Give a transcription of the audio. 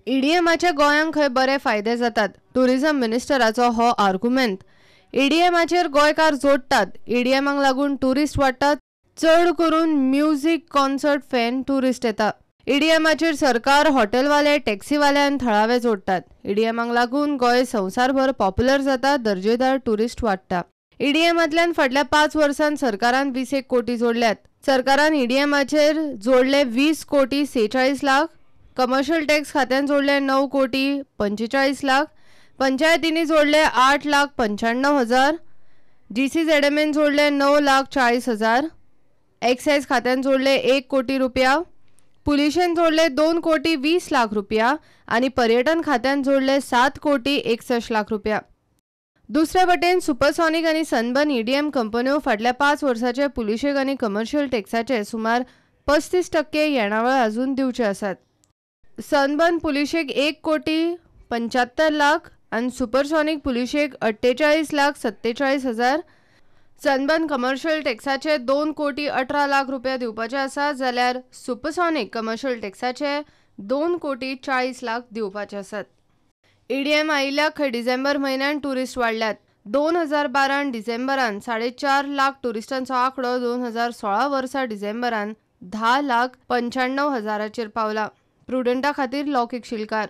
ईडीएमाचे गोंयांक खंय बरे फायदे जातात. टुरिझम मिनिस्टराचो हो आर्ग्युमेंट. ईडीएमाचेर गोंयकार जोडटात. ईडीएमाक लागून टुरिस्ट वाडटात. चड करून म्युझिक कॉन्सर्ट फॅन टुरिस्ट येता. ईडीएमाचेर सरकार, हॉटेलवाले, टॅक्सीवाले आनी थळावे जोडटात. ईडीएमाक लागून गोंय संवसारभर पॉप्युलर जाता. दर्जेदार टुरिस्ट वाडटा. ईडीएमांतल्यान फाटल्या 5 वर्सांत सरकारान 21 कोटी जोडल्यात. सरकारान ईडीएमाचेर जोडले 20 कोटी 46 लाख. कमर्शियल टॅक्स खात्यान जोडले 9 कोटी 45 लाख. पंचायतींनी जोडले 8 लाख 95 हजार. GCZMAन जोडले 9 लाख 40 हजार. एक्सायज खात्यान जोडले 1 कोटी रुपया. पुलिशेन जोडले 2 कोटी 20 लाख रुपया आणि पर्यटन खात्यान जोडले 7 कोटी 61 लाख रुपया. दुसरे वटेन सुपरसॉनिक आणि सनबर्न ईडीएम कंपन्यो फाटल्या 5 वर्सांचे पुलिशेक आणि कमर्शियल टॅक्साचे सुमार 35% येणावळ अजून दिवचे आसात. सनबर्न पुलिशेक 1 कोटी 75 लाख आणि सुपरसॉनिक पुलिशेक 48 लाख 47 हजार. सनबर्न कमर्शियल टॅक्साचे 2 कोटी 18 लाख रुपया दिवपाचे आसा, जाल्यार सुपरसॉनिक कमर्शियल टॅक्साचे 2 कोटी 40 लाख दिवपाचे आसात. ईडीएम आयिल्ल्या खंय डिसेंबर म्हयन्यान टुरिस्ट वाडल्यात. 2012 डिसेंबरान 4.5 लाख टुरिस्टांचो आंकडो 2016 वर्सा डिसेंबरान 10 लाख 95 हजाराचेर पावला. प्रुडंटा खातीर लौकीक शिलकार.